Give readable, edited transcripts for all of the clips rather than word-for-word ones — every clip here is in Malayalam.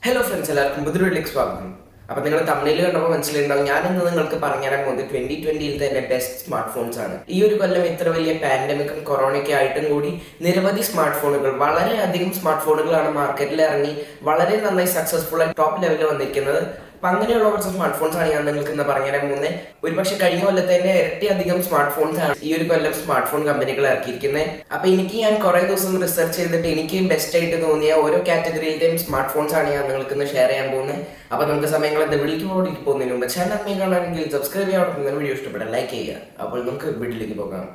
ഹലോ ഫ്രണ്ട്സ്, എല്ലാവർക്കും പുതിയൊരു സ്വാഗതം. അപ്പോൾ നിങ്ങൾ തമിഴിൽ കണ്ടപ്പോൾ മനസ്സിലുണ്ടാവും, ഞാനിന്ന് നിങ്ങൾക്ക് പറഞ്ഞുതരാൻ പോകുന്നത് 2020 തന്നെ ബെസ്റ്റ് സ്മാർട്ട് ഫോൺസ് ആണ്. ഈ ഒരു കൊല്ലം ഇത്ര വലിയ പാൻഡമിക്കും കൊറോണയൊക്കെ ആയിട്ടും കൂടി നിരവധി സ്മാർട്ട് ഫോണുകൾ, വളരെയധികം സ്മാർട്ട് ഫോണുകളാണ് മാർക്കറ്റിൽ ഇറങ്ങി വളരെ നന്നായി സക്സസ്ഫുൾ ആയി ടോപ്പ് ലെവലിൽ വന്നിരിക്കുന്നത്. അപ്പം അങ്ങനെയുള്ള കുറച്ച് സ്മാർട്ട് ഫോൺസ് ആണ് ഞാൻ നിങ്ങൾക്ക് ഇന്ന് പറഞ്ഞുതരാൻ പോകുന്നത്. ഒരുപക്ഷെ കഴിഞ്ഞ കൊല്ലത്തെ തന്നെ ഇരട്ടി അധികം സ്മാർട്ട് ഫോൺസ് ആണ് ഈ ഒരു കൊല്ലം സ്മാർട്ട് ഫോൺ കമ്പനികൾ ഇറക്കിയിരിക്കുന്നത്. അപ്പൊ എനിക്ക് ഞാൻ കുറെ ദിവസം റിസർച്ച് ചെയ്തിട്ട് എനിക്ക് ബെസ്റ്റ് ആയിട്ട് തോന്നിയ ഓരോ കാറ്റഗറിയിലെയും സ്മാർട്ട് ഫോൺസ് ആണ് ഞാൻ നിങ്ങൾക്ക് ഇന്ന് ഷെയർ ചെയ്യാൻ പോകുന്നത്. അപ്പൊ നമുക്ക് സമയങ്ങൾ എന്താ വിളിക്കുമ്പോൾ പോകുന്നതിന് മുമ്പ് ചാനൽ അമ്മയും കാണാണെങ്കിൽ സബ്സ്ക്രൈബ് ചെയ്യാൻ വീഡിയോ ഇഷ്ടപ്പെട്ടാൽ ലൈക്ക് ചെയ്യുക. അപ്പോൾ നമുക്ക് വീട്ടിലേക്ക് പോകാം.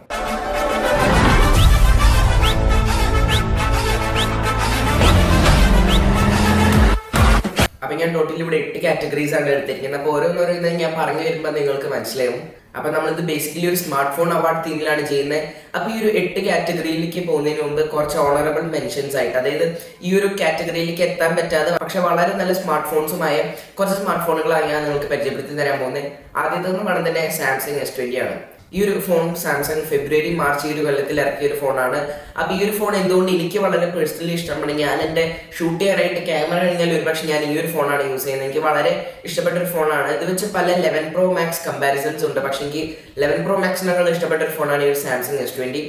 അപ്പൊ ഞാൻ ടോട്ടലി ഇവിടെ 8 കാറ്റഗറീസ് ആണ് എടുത്തിരിക്കുന്നത്. അപ്പോൾ ഓരോന്നോരോന്നും ഞാൻ പറഞ്ഞു വരുമ്പോൾ നിങ്ങൾക്ക് മനസ്സിലാവും. അപ്പൊ നമ്മളിത് ബേസിക്കലി ഒരു സ്മാർട്ട് ഫോൺ അവാർഡ് തീമിലാണ് ചെയ്യുന്നത്. അപ്പൊ ഈ ഒരു 8 കാറ്റഗറിയിലേക്ക് പോകുന്നതിന് മുമ്പ് കുറച്ച് ഓണറബിൾ മെൻഷൻസ് ആയിട്ട്, അതായത് ഈ ഒരു കാറ്റഗറിയിലേക്ക് എത്താൻ പറ്റാതെ പക്ഷെ വളരെ നല്ല സ്മാർട്ട് ഫോൺസുമായ കുറച്ച് സ്മാർട്ട് ഫോണുകളാണ് ഞാൻ നിങ്ങൾക്ക് പരിചയപ്പെടുത്തി തരാൻ പോകുന്നത്. ആദ്യത്തെ വേണം തന്നെ സാംസങ് S20 ആണ്. ഈ ഒരു ഫോൺ സാംസങ് ഫെബ്രുവരി മാർച്ച് ഈ ഒരു കൊല്ലത്തിൽ ഇറക്കിയ ഒരു ഫോണാണ്. അപ്പോൾ ഈ ഒരു ഫോൺ എന്തുകൊണ്ട് എനിക്ക് വളരെ പേഴ്സണലി ഇഷ്ടമാണ്, ഞാൻ എൻ്റെ ഷൂട്ട് ചെയ്യാനായിട്ട് ക്യാമറ കഴിഞ്ഞാൽ ഒരുപക്ഷെ ഞാൻ ഈ ഒരു ഫോണാണ് യൂസ് ചെയ്യുന്നത്. എനിക്ക് വളരെ ഇഷ്ടപ്പെട്ട ഒരു ഫോണാണ്. ഇത് വെച്ച് പല 11 Pro Max കമ്പാരിസൺസ് ഉണ്ട്, പക്ഷേ എനിക്ക് 11 Pro Maxനേക്കാൾ ഇഷ്ടപ്പെട്ട ഒരു ഫോണാണ് ഈ ഒരു സാംസങ് S20.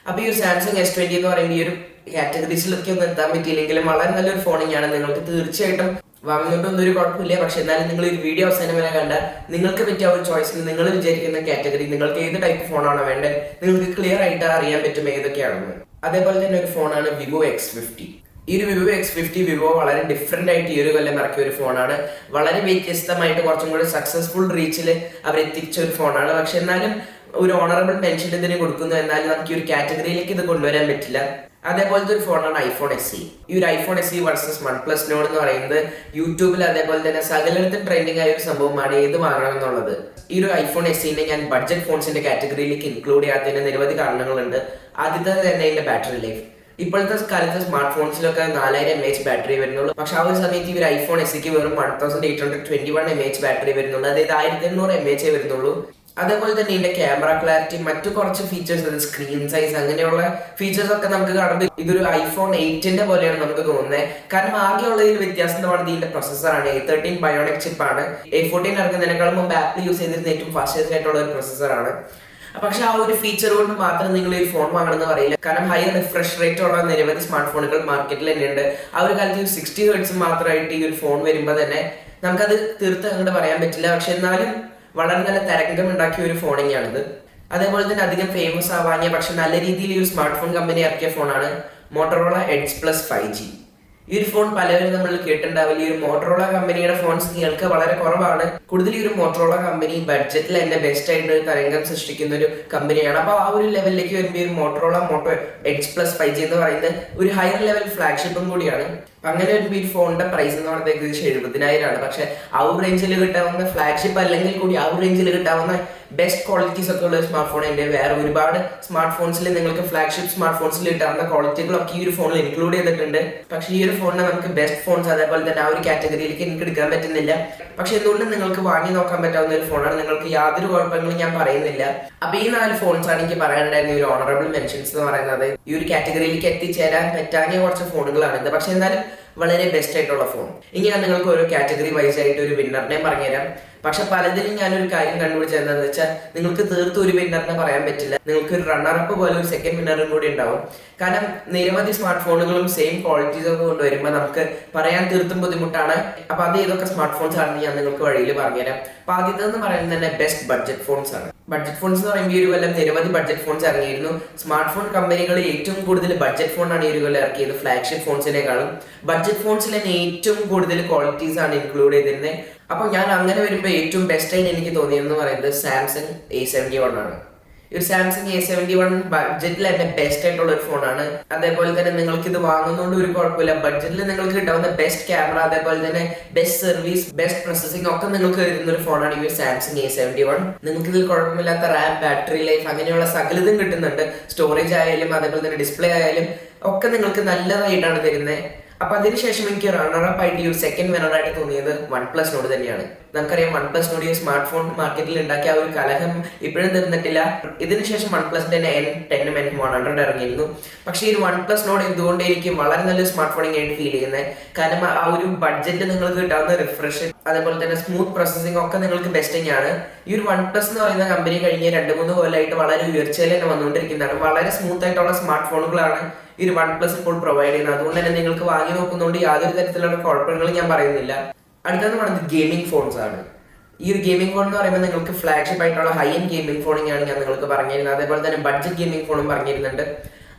അപ്പോൾ ഈ ഒരു സാംസങ് S20 എന്ന് പറയുമ്പോൾ ഈ ഒരു കാറ്റഗറീസിലൊക്കെ ഒന്നും എത്താൻ പറ്റിയില്ലെങ്കിലും വളരെ നല്ലൊരു ഫോൺ തന്നെയാണ്. നിങ്ങൾക്ക് തീർച്ചയായിട്ടും വാങ്ങുന്നതൊന്നും ഒരു കുഴപ്പമില്ല. പക്ഷെ എന്നാലും നിങ്ങൾ ഈ വീഡിയോ അവസാനം വരെ കണ്ടാൽ നിങ്ങൾക്ക് പറ്റിയ ഒരു ചോയ്സിൽ നിങ്ങൾ വിചാരിക്കുന്ന കാറ്റഗറി, നിങ്ങൾക്ക് ഏത് ടൈപ്പ് ഫോണാണോ വേണ്ടത്, നിങ്ങൾക്ക് ക്ലിയർ ആയിട്ട് അറിയാൻ പറ്റും ഏതൊക്കെയാണെന്ന്. അതേപോലെ തന്നെ ഒരു ഫോണാണ് വിവോ X50. ഈ ഒരു വിവോ X50 വിവോ വളരെ ഡിഫറെന്റ് ആയിട്ട് ഈ ഒരു കൊല്ലം ഇറക്കിയ ഒരു ഫോണാണ്. വളരെ വ്യത്യസ്തമായിട്ട് കുറച്ചും കൂടി സക്സസ്ഫുൾ റീച്ചിൽ അവർ എത്തിച്ച ഒരു ഫോണാണ്. പക്ഷെ എന്നാലും ഒരു ഓണറബിൾ മെൻഷൻ ഇതിന് കൊടുക്കുന്നു. എന്നാലും നമുക്ക് ഈ ഒരു കാറ്റഗറിയിലേക്ക് ഇത് കൊണ്ടുവരാൻ പറ്റില്ല. അതേപോലത്തെ ഒരു ഫോണാണ് ഐഫോൺ SE. ഈ ഒരു iPhone SE versus OnePlus Nord എന്ന് പറയുന്നത് യൂട്യൂബിൽ അതേപോലെ തന്നെ സകലയിടത്തും ട്രെൻഡിങ് ആയ ഒരു സംഭവമാണ് ഏത് വാങ്ങണം എന്നുള്ളത്. ഈ ഒരു ഐഫോൺ SEനെ ഞാൻ ബഡ്ജറ്റ് ഫോൺസിന്റെ കാറ്റഗറിയിലേക്ക് ഇൻക്ലൂഡ് ചെയ്യാത്തതിന് നിരവധി കാരണങ്ങളുണ്ട്. ആദ്യത്തെ തന്നെ അതിന്റെ ബാറ്ററി ലൈഫ്. ഇപ്പോഴത്തെ കാലത്ത് സ്മാർട്ട് ഫോൺസിലൊക്കെ 4000 mAh ബാറ്ററി വരുന്നുള്ളൂ. പക്ഷെ ആ ഒരു സമയത്ത് ഈ ഒരു ഐഫോൺ SEക്ക് വെറും 1821 mAh ബാറ്ററി വരുന്നുള്ളൂ. അതായത് 1800 mAh വരുന്നുള്ളൂ. അതേപോലെ തന്നെ ഇതിന്റെ ക്യാമറ ക്ലാരിറ്റി, മറ്റു കുറച്ച് ഫീച്ചേഴ്സ്, അതായത് സ്ക്രീൻ സൈസ്, അങ്ങനെയുള്ള ഫീച്ചേഴ്സ് ഒക്കെ നമുക്ക് കാണുമ്പോൾ ഇതൊരു ഐഫോൺ 8ന്റെ പോലെയാണ് നമുക്ക് തോന്നുന്നത്. കാരണം ആകെയുള്ളതിൽ വ്യത്യാസം എന്ന് പറയുന്നത് ഇതിന്റെ പ്രൊസസ്സറാണ്. A13 ബയോണിക് ചിപ്പ് ആണ്. A14 ഇറങ്ങുന്നതിനേക്കാളും മുമ്പ് ആപ്പിൾ യൂസ് ചെയ്തിരുന്ന ഏറ്റവും ഫാസ്റ്റസ്റ്റ് ആയിട്ടുള്ള ഒരു പ്രൊസസ്സറാണ്. പക്ഷെ ആ ഒരു ഫീച്ചർ കൊണ്ട് മാത്രം നിങ്ങൾ ഈ ഫോൺ വാങ്ങണമെന്ന് പറയില്ല. കാരണം ഹൈ റിഫ്രഷ് റേറ്റ് ഉള്ള നിരവധി സ്മാർട്ട് ഫോണുകൾ മാർക്കറ്റിൽ തന്നെയുണ്ട്. ആ ഒരു കാലത്ത് 60 Hz മാത്രമായിട്ട് ഈ ഒരു ഫോൺ വരുമ്പോൾ തന്നെ നമുക്കത് തീർത്ത് അങ്ങോട്ട് പറയാൻ പറ്റില്ല. പക്ഷെ എന്നാലും വളരെ നല്ല തരംഗം ഉണ്ടാക്കിയ ഒരു ഫോൺ തന്നെയാണിത്. അതേപോലെ തന്നെ അധികം ഫേമസ് ആവാഞ്ഞ പക്ഷെ നല്ല രീതിയിൽ ഈ ഒരു സ്മാർട്ട് ഫോൺ കമ്പനി ഇറക്കിയ ഫോണാണ് മോട്ടോറോള എഡ്ജ് പ്ലസ് 5G. ഈ ഒരു ഫോൺ പലവരും നമ്മൾ കേട്ടിട്ടുണ്ടാവില്ല. ഈ ഒരു മോട്ടോറോള കമ്പനിയുടെ ഫോൺസ് നിങ്ങൾക്ക് വളരെ കുറവാണ്. കൂടുതൽ ഈ ഒരു മോട്ടോറോള കമ്പനി ബഡ്ജറ്റിൽ തന്നെ ബെസ്റ്റ് ആയിട്ട് ഒരു തരംഗം സൃഷ്ടിക്കുന്ന ഒരു കമ്പനിയാണ്. അപ്പോൾ ആ ഒരു ലെവലിലേക്ക് വരുമ്പോൾ ഒരു Motorola motto edge plus 5G എന്ന് പറയുന്നത് ഒരു ഹയർ ലെവൽ ഫ്ലാഗ്ഷിപ്പും കൂടിയാണ്. അങ്ങനെ വരുമ്പോൾ ഈ ഫോണിന്റെ പ്രൈസ് എന്ന് പറയുന്നത് ഏകദേശം 70,000 ആണ്. പക്ഷെ ആ ഒരു റേഞ്ചിൽ കിട്ടാവുന്ന ഫ്ലാഗ്ഷിപ്പ് അല്ലെങ്കിൽ കൂടി ആ ഒരു റേഞ്ചിൽ കിട്ടാവുന്ന ബെസ്റ്റ് ക്വാളിറ്റീസ് ഒക്കെ ഉള്ള സ്മാർട്ട് ഫോൺ ഉണ്ട്. വേറെ ഒരുപാട് സ്മാർട്ട് ഫോൺസിൽ നിങ്ങൾക്ക് ഫ്ലാഗ്ഷിപ്പ് സ്മാർട്ട് ഫോൺസിൽ കിട്ടാവുന്ന ക്വാളിറ്റികളൊക്കെ ഈ ഒരു ഫോണിൽ ഇൻക്ലൂഡ് ചെയ്തിട്ടുണ്ട്. പക്ഷേ ഈ ഒരു ഫോണിനെ നമുക്ക് ബെസ്റ്റ് ഫോൺസ് അതേപോലെ തന്നെ ആ ഒരു കാറ്റഗറിയിലേക്ക് എനിക്ക് എടുക്കാൻ പറ്റുന്നില്ല. പക്ഷെ എന്തുകൊണ്ട് നിങ്ങൾക്ക് വാങ്ങി നോക്കാൻ പറ്റാവുന്ന ഒരു ഫോണാണ്. നിങ്ങൾക്ക് യാതൊരു കുഴപ്പങ്ങളും ഞാൻ പറയുന്നില്ല. അപ്പൊ ഈ 4 ഫോൺസ് ആണ് എനിക്ക് പറയാനുണ്ടായിരുന്ന ഒരു ഓണറബിൾ മെൻഷൻസ് എന്ന് പറയുന്നത്. ഈ ഒരു കാറ്റഗറിയിലേക്ക് എത്തിച്ചേരാൻ പറ്റാഞ്ഞ കുറച്ച് ഫോണുകളാണ്. പക്ഷെ എന്നാലും വളരെ ബെസ്റ്റ് ആയിട്ടുള്ള ഫോൺ. ഇനി ഞാൻ നിങ്ങൾക്ക് ഓരോ കാറ്റഗറി വൈസ് ആയിട്ട് ഒരു വിന്നറിനെ പറഞ്ഞുതരാം. പക്ഷെ പലതിലും ഞാനൊരു കാര്യം കണ്ടുപിടിച്ചത് എന്താണെന്ന് വെച്ചാൽ, നിങ്ങൾക്ക് തീർത്തും ഒരു വിന്നറിനെ പറയാൻ പറ്റില്ല. നിങ്ങൾക്ക് ഒരു റണ്ണറപ്പ് പോലെ ഒരു സെക്കൻഡ് വിന്നറും കൂടി ഉണ്ടാവും. കാരണം നിരവധി സ്മാർട്ട് ഫോണുകളും സെയിം ക്വാളിറ്റീസ് ഒക്കെ കൊണ്ടുവരുമ്പോൾ നമുക്ക് പറയാൻ തീർത്തും ബുദ്ധിമുട്ടാണ്. അപ്പൊ അത് ഏതൊക്കെ സ്മാർട്ട് ഫോൺസ് ആണെന്ന് ഞാൻ നിങ്ങൾക്ക് വഴിയിൽ പറഞ്ഞുതരാം. അപ്പൊ ആദ്യത്തെ പറയുന്നത് തന്നെ ബെസ്റ്റ് ബഡ്ജറ്റ് ഫോൺസ് ആണ്. ബഡ്ജറ്റ് ഫോൺസ് എന്ന് പറയുമ്പോൾ ഈ ഒരു കൊല്ലം നിരവധി ബഡ്ജറ്റ് ഫോൺസ് ഇറങ്ങിയിരുന്നു. സ്മാർട്ട് ഫോൺ കമ്പനികൾ ഏറ്റവും കൂടുതൽ ബഡ്ജറ്റ് ഫോണാണ് ഈ ഒരു കൊല്ലം ഇറക്കിയത്. ഫ്ലാഗ്ഷിപ്പ് ഫോൺസിനേക്കാളും ബഡ്ജറ്റ് ഫോൺസിൽ തന്നെ ഏറ്റവും കൂടുതൽ ക്വാളിറ്റീസ് ആണ് ഇൻക്ലൂഡ് ചെയ്തിരുന്നത്. അപ്പോൾ ഞാൻ അങ്ങനെ വരുമ്പോൾ ഏറ്റവും ബെസ്റ്റ് ആയിട്ട് എനിക്ക് തോന്നിയതെന്ന് പറയുന്നത് സാംസങ് A71 ആണ്. ഈ ഒരു സാംസങ് A71 ബഡ്ജറ്റിൽ തന്നെ ബെസ്റ്റ് ആയിട്ടുള്ള ഒരു ഫോണാണ്. അതേപോലെ തന്നെ നിങ്ങൾക്ക് ഇത് വാങ്ങുന്നതുകൊണ്ട് ഒരു കുഴപ്പമില്ല. ബഡ്ജറ്റിൽ നിങ്ങൾക്ക് കിട്ടാവുന്ന ബെസ്റ്റ് ക്യാമറ, അതേപോലെ തന്നെ ബെസ്റ്റ് സർവീസ്, ബെസ്റ്റ് പ്രോസസിംഗ് ഒക്കെ നിങ്ങൾക്ക് വരുന്ന ഒരു ഫോണാണ് ഈ ഒരു സാംസങ് A71. നിങ്ങൾക്ക് ഇതിൽ കുഴപ്പമില്ലാത്ത റാം, ബാറ്ററി ലൈഫ്, അങ്ങനെയുള്ള സകലതും കിട്ടുന്നുണ്ട്. സ്റ്റോറേജ് ആയാലും അതേപോലെ തന്നെ ഡിസ്പ്ലേ ആയാലും ഒക്കെ നിങ്ങൾക്ക് നല്ലതായിട്ടാണ് തരുന്നത്. അപ്പൊ അതിനുശേഷം എനിക്ക് റണ്ണറപ്പ് ആയിട്ട് ഈ ഒരു സെക്കൻഡ് വിന്നറായിട്ട് തോന്നിയത് വൺ പ്ലസ് നോട് തന്നെയാണ്. നമുക്കറിയാം വൺ പ്ലസ് നോട് ഈ സ്മാർട്ട് ഫോൺ മാർക്കറ്റിൽ ഉണ്ടാക്കിയ ആ ഒരു കലഹം ഇപ്പോഴും തീർന്നിട്ടില്ല. ഇതിനുശേഷം വൺ പ്ലസിന്റെ N10 N100 ഇറങ്ങിയിരുന്നു. പക്ഷേ ഈ ഒരു വൺ പ്ലസ് നോട് എന്തുകൊണ്ട് എനിക്ക് വളരെ നല്ലൊരു സ്മാർട്ട് ഫോണിംഗ് ആയിട്ട് ഫീൽ ചെയ്യുന്നത്, കാരണം ആ ഒരു ബഡ്ജറ്റിൽ നിങ്ങൾക്ക് കിട്ടാവുന്ന റിഫ്രഷ് അതേപോലെ തന്നെ സ്മൂത്ത് പ്രോസസിംഗ് ഒക്കെ നിങ്ങൾക്ക് ബെസ്റ്റ് തന്നെയാണ്. ഈ ഒരു വൺ പ്ലസ് എന്ന് പറയുന്ന കമ്പനി കഴിഞ്ഞ 2-3 കൊല്ലമായിട്ട് വളരെ ഉയർച്ചയിൽ തന്നെ വന്നുകൊണ്ടിരിക്കുന്നതാണ്. വളരെ സ്മൂത്ത് ആയിട്ടുള്ള സ്മാർട്ട് ഫോണുകളാണ് ഈ ഒരു വൺ പ്ലസ് ഇപ്പോൾ പ്രൊവൈഡ് ചെയ്യുന്നത്. അതുകൊണ്ട് തന്നെ നിങ്ങൾക്ക് വാങ്ങി നോക്കുന്നതുകൊണ്ട് യാതൊരു തരത്തിലുള്ള കുഴപ്പങ്ങളും ഞാൻ പറയുന്നില്ല. അടുത്തെന്ന് പറയുന്നത് ഗെയിമിംഗ് ഫോൺസ് ആണ്. ഈ ഒരു ഗെയിമിംഗ് ഫോൺ എന്ന് പറയുമ്പോൾ നിങ്ങൾക്ക് ഫ്ലാഗ്ഷിപ്പ് ആയിട്ടുള്ള ഹൈ എൻഡ് ഗെയിമിംഗ് ഫോണിങ്ങാണ് ഞാൻ നിങ്ങൾക്ക് പറഞ്ഞിരുന്നത്. അതേപോലെ തന്നെ ബഡ്ജറ്റ് ഗെയിമിംഗ് ഫോണും പറഞ്ഞിരുന്നുണ്ട്.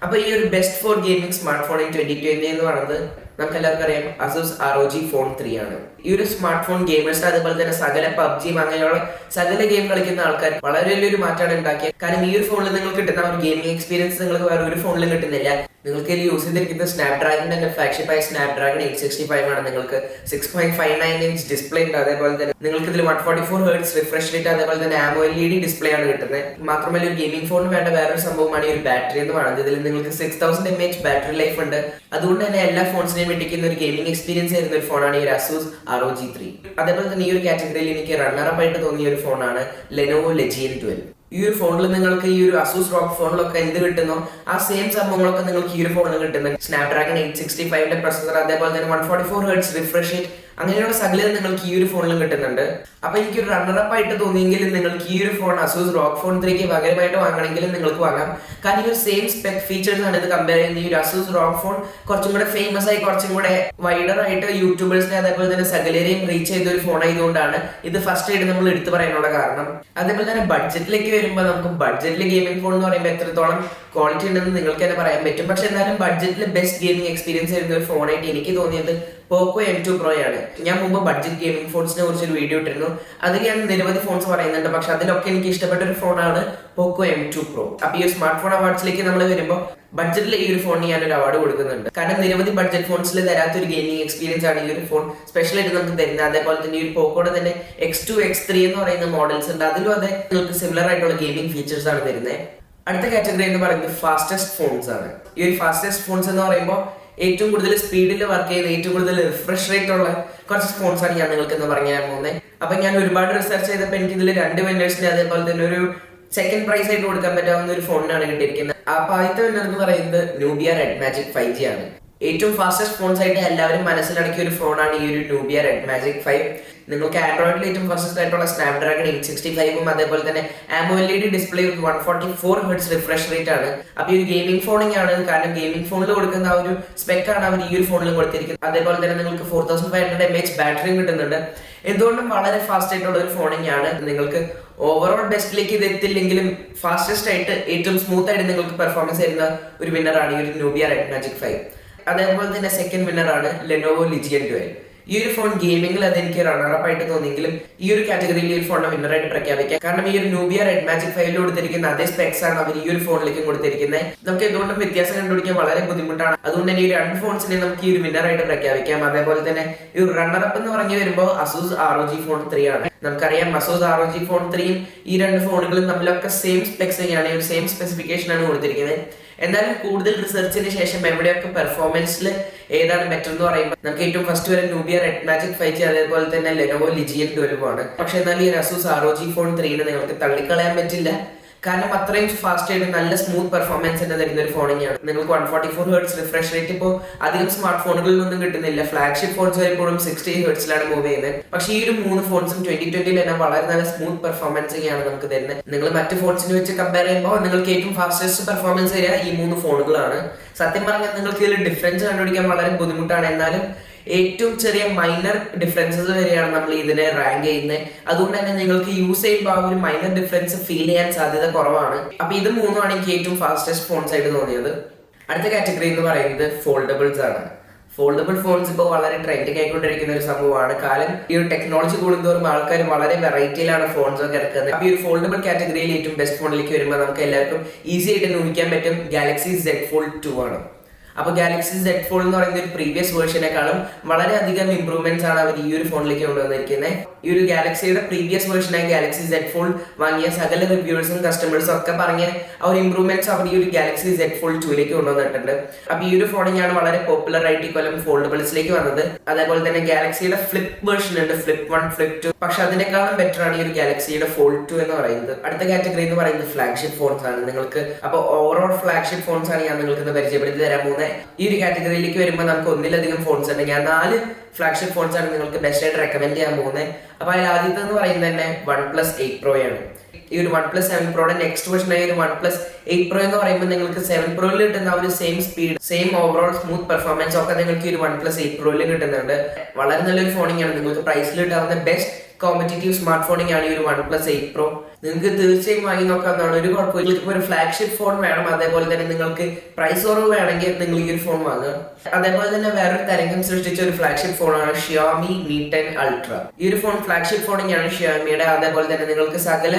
അപ്പോൾ ഈ ഒരു best for gaming smart phone in 2020 എന്ന് പറയുന്നത് നമുക്ക് എല്ലാവർക്കും അറിയാം Asus ROG Phone 3 ആണ്. ഈ ഒരു സ്മാർട്ട് ഫോൺ ഗെയിമേഴ്സ് അതേപോലെ തന്നെ സകല പബ്ജിയും അങ്ങനെയുള്ള സകല ഗെയിം കളിക്കുന്ന ആൾക്കാർ വളരെ വലിയൊരു മാറ്റമാണ് ഉണ്ടാക്കിയത്. കാരണം ഈ ഒരു ഫോണിൽ നിങ്ങൾക്ക് കിട്ടുന്ന ഒരു ഗെയിമിംഗ് എക്സ്പീരിയൻസ് നിങ്ങൾക്ക് വേറെ ഒരു ഫോണിലും കിട്ടുന്നില്ല. നിങ്ങൾക്ക് ഇതിൽ യൂസ് ചെയ്തിരിക്കുന്ന സ്നാപ്ഡ്രാഗണിന്റെ തന്നെ ഫ്ലാഗ്ഷിപ്പ് ആയ സ്നാപ്ഡ്രാഗൺ 865 ആണ്. നിങ്ങൾക്ക് 6.59 ഇഞ്ച് ഡിസ്പ്ലേ ഉണ്ട്. അതേപോലെ തന്നെ നിങ്ങൾക്ക് ഇതിൽ 144 ഹെർട്സ് റിഫ്രഷ് റേറ്റ് അതേപോലെ തന്നെ AMOLED ഡിസ്പ്ലേ ആണ് കിട്ടുന്നത്. മാത്രമല്ല ഒരു ഗെയിമിംഗ് ഫോണിന് വേണ്ട വേറൊരു സംഭവമാണ് ഈ ഒരു ബാറ്ററി എന്ന് പറയുന്നത്. ഇതിൽ നിങ്ങൾക്ക് 6000 mAh ബാറ്ററി ലൈഫ് ഉണ്ട്. അതുകൊണ്ട് തന്നെ എല്ലാ ഫോൺസിനെയും വെട്ടിക്കുന്ന ഒരു ഗെയിമിംഗ് എക്സ്പീരിയൻസ് ആയിരുന്ന ഒരു ഫോണാണ് ഈ Asus ROG 3. അതേപോലെ തന്നെ ഈ ഒരു കാറ്റഗറിയിൽ എനിക്ക് റണ്ണറപ്പ് ആയിട്ട് തോന്നിയ ഒരു ഫോണാണ് Lenovo Legion 12. ഈ ഒരു ഫോണിൽ നിങ്ങൾക്ക് ഈ ഒരു Asus ROG ഫോണിലൊക്കെ എന്ത് കിട്ടുന്നോ ആ സെയിം സംഭവങ്ങളൊക്കെ നിങ്ങൾക്ക് ഈ ഒരു ഫോണിൽ കിട്ടുന്നുണ്ട്. സ്നാപ്ഡ്രാഗൺ 865 പ്രൊസസർ അതേപോലെ തന്നെ 144 ഹെർട്സ് റിഫ്രഷ് റേറ്റ് അങ്ങനെയുള്ള സകലം നിങ്ങൾക്ക് ഈ ഒരു ഫോണിലും കിട്ടുന്നുണ്ട്. അപ്പൊ എനിക്കൊരു റണ്ണറപ്പ് ആയിട്ട് തോന്നിയെങ്കിൽ നിങ്ങൾക്ക് ഈ ഒരു ഫോൺ Asus ROG Phone 3 പകരമായിട്ട് വാങ്ങണമെങ്കിൽ നിങ്ങൾക്ക് വാങ്ങാം. കാരണം ഈ ഒരു സെയിം സ്പെക് ഫീച്ചേഴ്സ് ആണ് ഇത് കമ്പയർ ചെയ്യുന്നത്. ഈ ഒരു Asus ROG Phone കുറച്ചും കൂടെ ഫേമസ് ആയി കുറച്ചും കൂടെ വൈഡർ ആയിട്ട് യൂട്യൂബേഴ്സിനെ അതേപോലെ തന്നെ സകലരെയും റീച്ച് ചെയ്ത ഒരു ഫോൺ ആയതുകൊണ്ടാണ് ഇത് ഫസ്റ്റ് ആയിട്ട് നമ്മൾ എടുത്തു പറയാനുള്ള കാരണം. അതേപോലെ തന്നെ ബഡ്ജറ്റിലേക്ക് വരുമ്പോൾ നമുക്ക് ബഡ്ജറ്റിൽ ഗെയിമിംഗ് ഫോൺ എന്ന് പറയുമ്പോൾ എത്രത്തോളം ക്വാളിറ്റി ഉണ്ടെന്ന് നിങ്ങൾക്ക് തന്നെ പറയാൻ പറ്റും. പക്ഷെ എന്നാലും ബഡ്ജറ്റിൽ ബെസ്റ്റ് ഗെയിമിംഗ് എക്സ്പീരിയൻസ് ആയിരുന്ന ഒരു ഫോണായിട്ട് എനിക്ക് തോന്നിയത് പോക്കോ M2 Pro ആണ്. ഞാൻ മുമ്പ് ബഡ്ജറ്റ് ഗെയിമിംഗ് ഫോൺസിനെ കുറിച്ച് ഒരു വീഡിയോ ഇട്ടിരുന്നു. അതിൽ ഞാൻ നിരവധി ഫോൺസ് പറയുന്നുണ്ട്. പക്ഷെ അതിലൊക്കെ എനിക്ക് ഇഷ്ടപ്പെട്ട ഒരു ഫോണാണ് പോക്കോ M2 Pro. അപ്പൊ ഈ സ്മാർട്ട് ഫോൺ അവാർഡ്സിലേക്ക് നമ്മൾ വരുമ്പോൾ ബഡ്ജറ്റിൽ ഈ ഒരു ഫോണിന് ഞാനൊരു അവാർഡ് കൊടുക്കുന്നുണ്ട്. കാരണം നിരവധി ബഡ്ജറ്റ് ഫോൺസിൽ തരാത്ത ഒരു ഗെയിമിംഗ് എക്സ്പീരിയൻസ് ആണ് ഈ ഒരു ഫോൺ സ്പെഷ്യലായിട്ട് നമുക്ക് തരുന്നത്. അതേപോലെ തന്നെ ഈ ഒരു പോക്കോയുടെ തന്നെ X2 X3 എന്ന് പറയുന്ന മോഡൽസ് ഉണ്ട്. അതിലും അതെ നിങ്ങൾക്ക് സിമിലർ ആയിട്ടുള്ള ഗെയിമിംഗ് ഫീച്ചേഴ്സ് ആണ് തരുന്നത്. അടുത്ത കാറ്റഗറി എന്ന് പറയുന്നത് ഫാസ്റ്റസ്റ്റ് ഫോൺസ് ആണ്. ഈ ഒരു ഫാസ്റ്റസ്റ്റ് ഫോൺസ് എന്ന് പറയുമ്പോൾ ഏറ്റവും കൂടുതൽ സ്പീഡിൽ വർക്ക് ചെയ്ത് ഏറ്റവും കൂടുതൽ റിഫ്രഷ് റേറ്റ് ഉള്ള കുറച്ച് ഫോൺസ് ആണ് ഞാൻ നിങ്ങൾക്ക് എന്ന് പറയാൻ പോകുന്നത്. അപ്പൊ ഞാൻ ഒരുപാട് റിസർച്ച് ചെയ്തപ്പോൾ എനിക്ക് ഇതിൽ 2 വെൻഡേഴ്സിന് അതേപോലെ തന്നെ ഒരു സെക്കൻഡ് പ്രൈസ് ആയിട്ട് കൊടുക്കാൻ പറ്റാവുന്ന ഒരു ഫോണിനാണ് കിട്ടിയിരിക്കുന്നത്. അപ്പൊ ആദ്യത്തെ വെൻഡർ എന്ന് പറയുന്നത് Nubia Red Magic 5G ആണ്. ഏറ്റവും ഫാസ്റ്റസ്റ്റ് ഫോൺസ് ആയിട്ട് എല്ലാവരും മനസ്സിലടക്കിയ ഒരു ഫോണാണ് ഈ ഒരു Nubia Red Magic 5. നിങ്ങൾക്ക് ആൻഡ്രോയിഡിൽ ഏറ്റവും ഫാസ്റ്റസ്റ്റ് ആയിട്ടുള്ള സ്നാപ്ഡ്രാഗൺ 865 അതേപോലെ തന്നെ AMOLED display 144 hertz refresh rate ആണ്. അപ്പൊ ഈ ഒരു ഗെയിമിംഗ് ഫോണിംഗ് ആണ്. കാരണം ഗെയിമിംഗ് ഫോണിൽ കൊടുക്കുന്ന ആ ഒരു സ്പെക് ആണ് അവർ ഈ ഒരു ഫോണിലും കൊടുത്തിരിക്കുന്നത്. അതേപോലെ തന്നെ നിങ്ങൾക്ക് 4500 mAh ബാറ്ററിയും കിട്ടുന്നുണ്ട്. എന്തുകൊണ്ടും വളരെ ഫാസ്റ്റ് ആയിട്ടുള്ള ഒരു ഫോണിംഗ് ആണ്. നിങ്ങൾക്ക് ഓവറോൾ ബെസ്റ്റിലേക്ക് ഇത് എത്തില്ലെങ്കിലും ഫാസ്റ്റസ്റ്റ് ആയിട്ട് ഏറ്റവും സ്മൂത്ത് ആയിട്ട് നിങ്ങൾക്ക് പെർഫോമൻസ് തരുന്ന ഒരു വിന്നറാണ് ഈ ഒരു Nubia Red Magic 5. അതേപോലെ തന്നെ സെക്കൻഡ് വിന്നറാണ് Lenovo Legion 12. ഈ ഒരു ഫോൺ ഗെയിമിംഗിൽ അതെനിക്ക് റണ്ണറപ്പ് ആയിട്ട് തോന്നിയെങ്കിലും ഈ ഒരു കാറ്റഗറിയിൽ ഈ ഒരു ഫോണിനെ വിന്നറായിട്ട് പ്രഖ്യാപിക്കാം. കാരണം ഈ ഒരു Nubia Red Magic 5 കൊടുത്തിരിക്കുന്ന അതേ സ്പെക്സ് ആണ് അവർ ഈ ഒരു ഫോണിലേക്കും കൊടുത്തിരിക്കുന്നത്. നമുക്ക് എന്തുകൊണ്ടും വ്യത്യാസം കണ്ടുപിടിക്കാൻ വളരെ ബുദ്ധിമുട്ടാണ്. അതുകൊണ്ട് തന്നെ ഈ 2 ഫോൺസിനെ നമുക്ക് ഈ ഒരു വിന്നറായിട്ട് പ്രഖ്യാപിക്കാം. അതേപോലെ തന്നെ ഈ ഒരു റണ്ണറപ്പ് എന്ന് പറഞ്ഞു വരുമ്പോൾ Asus ROG Phone 3 ആണ്. നമുക്കറിയാം Asus ROG Phone 3യും ഈ 2 ഫോണുകളും തമ്മിലൊക്കെ സെയിം സ്പെക്സ് തന്നെയാണ്, ഒരു സെയിം സ്പെസിഫിക്കേഷൻ ആണ് കൊടുത്തിരിക്കുന്നത്. എന്നാലും കൂടുതൽ റിസർച്ചിന് ശേഷം എവിടെയൊക്കെ പെർഫോമൻസിൽ ഏതാണ് ബെറ്റർ എന്ന് പറയുമ്പോൾ നമുക്ക് ഏറ്റവും ഫസ്റ്റ് വരെ Nubia Red Magic 5G അതേപോലെ തന്നെ Lenovo Legion 12 ആണ്. പക്ഷെ എന്നാൽ ഈ Asus ROG Phone 3 നിങ്ങൾക്ക് തള്ളിക്കളയാൻ പറ്റില്ല. കാരണം അത്രയും ഫാസ്റ്റ് ആയിട്ട് നല്ല സ്മൂത്ത് പെർഫോമൻസ് തന്നെ തരുന്ന ഒരു ഫോണിങ്ങാണ്. നിങ്ങൾക്ക് 144 ഹെർട്സ് റിഫ്രഷ് റേറ്റ് ഇപ്പോൾ അധികം സ്മാർട്ട് ഫോണുകളിലൊന്നും കിട്ടുന്നില്ല. ഫ്ലാഗ്ഷിപ്പ് ഫോൺസ് ഇപ്പോഴും 60 ഹെർട്സിലാണ് മൂവ് ചെയ്യുന്നത്. പക്ഷേ ഈ ഒരു 3 ഫോൺസും 2020 തന്നെ വളരെ നല്ല സ്മൂത്ത് പെർഫോമൻസ് ആണ് നമുക്ക് തരുന്നത്. നിങ്ങൾ മറ്റ് ഫോൺസിനെ വെച്ച് കമ്പയർ ചെയ്യുമ്പോൾ നിങ്ങൾക്ക് ഏറ്റവും ഫാസ്റ്റസ്റ്റ് പെർഫോമൻസ് തരിക ഈ 3 ഫോണുകളാണ്. സത്യം പറഞ്ഞാൽ നിങ്ങൾക്ക് ഇതിൽ ഡിഫറൻസ് കണ്ടുപിടിക്കാൻ വളരെ ബുദ്ധിമുട്ടാണ്. എന്നാലും ഏറ്റവും ചെറിയ മൈനർ ഡിഫറൻസസ് വരെയാണ് നമ്മൾ ഇതിനെ റാങ്ക് ചെയ്യുന്നത്. അതുകൊണ്ട് തന്നെ നിങ്ങൾക്ക് യൂസ് ചെയ്യുമ്പോൾ ആ ഒരു മൈനർ ഡിഫറൻസ് ഫീൽ ചെയ്യാൻ സാധ്യത കുറവാണ്. അപ്പൊ ഇത് 3 എനിക്ക് ഏറ്റവും ഫാസ്റ്റസ്റ്റ് ഫോൺസ് ആയിട്ട് തോന്നിയത്. അടുത്ത കാറ്റഗറി എന്ന് പറയുന്നത് ഫോൾഡബിൾസ് ആണ്. ഫോൾഡബിൾ ഫോൺസ് ഇപ്പോൾ വളരെ ട്രെൻഡിങ് ആയിക്കൊണ്ടിരിക്കുന്ന ഒരു സംഭവമാണ്. കാലം ഈ ഒരു ടെക്നോളജി കൂടുന്തോറും ആൾക്കാർ വളരെ വെറൈറ്റിയിലാണ് ഫോൺസ് ഒക്കെ ഇറക്കുന്നത്. അപ്പോൾ ഈ ഒരു ഫോൾഡബിൾ കാറ്റഗറിയിൽ ഏറ്റവും ബെസ്റ്റ് ഫോണിലേക്ക് വരുമ്പോൾ നമുക്ക് എല്ലാവർക്കും ഈസി ആയിട്ട് ഊഹിക്കാൻ പറ്റും Galaxy Z Fold 2 ആണ്. അപ്പോൾ ഗാലക്സി Z Fold എന്ന് പറയുന്ന ഒരു പ്രീവിയസ് വേർഷനേക്കാളും വളരെയധികം ഇംപ്രൂവ്മെന്റ്സ് ആണ് അവർ ഈ ഒരു ഫോണിലേക്ക് കൊണ്ടുവന്നിരിക്കുന്നത്. ഈ ഒരു ഗാലക്സിയുടെ പ്രീവിയസ് വേർഷനായ ഗാലക്സി Z Fold വാങ്ങിയ സകല റിവ്യൂവേഴ്സും കസ്റ്റമേഴ്സും ഒക്കെ പറഞ്ഞ ആ ഒരു ഇംപ്രൂവ്മെന്റ്സ് അവർ ഈ ഒരു ഗാലക്സി Z Fold 2ലേക്ക് കൊണ്ടുവന്നിട്ടുണ്ട്. അപ്പോൾ ഈ ഒരു ഫോണിനാണ് വളരെ പോപ്പുലർ ആയിട്ട് ഈ കൊല്ലം ഫോൾഡബിൾസിലേക്ക് വന്നത്. അതേപോലെ തന്നെ ഗാലക്സിയുടെ ഫ്ലിപ്പ് വേർഷൻ ഉണ്ട്, ഫ്ലിപ്പ് 1, ഫ്ലിപ്പ് 2. പക്ഷെ അതിനേക്കാളും ബെറ്റർ ആണ് ഈ ഒരു ഗാലക്സിയുടെ Fold 2 എന്ന് പറയുന്നത്. അടുത്ത കാറ്റഗറി എന്ന് പറയുന്നത് ഫ്ലാഗ്ഷിപ്പ് ഫോൺസ് ആണ്. നിങ്ങൾക്ക് അപ്പോൾ ഓവറോൾ ഫ്ലാഗ്ഷിപ്പ് ഫോൺസ് ആണ് ഞാൻ നിങ്ങൾക്ക് ഇന്ന് പരിചയപ്പെടുത്തി തരാൻ പോകുന്നത്. ഈ ഒരു കാറ്റഗറിയിലേക്ക് വരുമ്പോൾ നമുക്ക് ഒന്നിലധികം ഫോൺസ് ഉണ്ട്. ഞാൻ 4 ഫ്ലാഗ്ഷിപ്പ് ഫോൺസ് ആണ് നിങ്ങൾക്ക് ബെസ്റ്റ് ആയിട്ട് റെക്കമെൻഡ് ചെയ്യാൻ പോകുന്നത്. അപ്പോൾ അതിൽ ആദ്യത്തെ എന്ന് പറയുന്നത് തന്നെ OnePlus 8 Pro ആണ്. ഈ ഒരു OnePlus 7 Proയുടെ നെക്സ്റ്റ് വേർഷൻ ആയ ഒരു OnePlus 8 Pro എന്ന് പറയുമ്പോൾ നിങ്ങൾക്ക് 7 Proയിൽ കിട്ടുന്ന ഒരു same speed, same overall smooth performance ഒക്കെ നിങ്ങൾക്ക് ഈ ഒരു OnePlus 8 Proയിൽ കിട്ടുന്നുണ്ട്. വളരെ നല്ലൊരു ഫോണിങ്ങാണ്. നിങ്ങൾക്ക് പ്രൈസിൽ കിട്ടാവുന്ന ബെസ്റ്റ് കോമ്പറ്റീറ്റീവ് സ്മാർട്ട് ഫോണിങ്ങാണ് ഈ ഒരു OnePlus 8 Pro. നിങ്ങൾക്ക് തീർച്ചയായും വാങ്ങി നോക്കാവുന്നതാണ്. ഒരു കുഴപ്പമില്ല. ഇപ്പോൾ ഒരു ഫ്ലാഗ്ഷിപ്പ് ഫോൺ വേണം, അതേപോലെ തന്നെ നിങ്ങൾക്ക് പ്രൈസ് കുറവ് വേണമെങ്കിൽ നിങ്ങൾ ഈ ഒരു ഫോൺ വാങ്ങുക. അതേപോലെ തന്നെ വേറൊരു തരംഗം സൃഷ്ടിച്ച ഒരു ഫ്ലാഗ്ഷിപ്പ് ഫോണാണ് Xiaomi Mi 10 Ultra. ഈ ഒരു ഫോൺ ഫ്ലാഗ്ഷിപ്പ് ഫോണിങ്ങാണ് Xiaomiയുടെ. അതേപോലെ തന്നെ നിങ്ങൾക്ക് സകല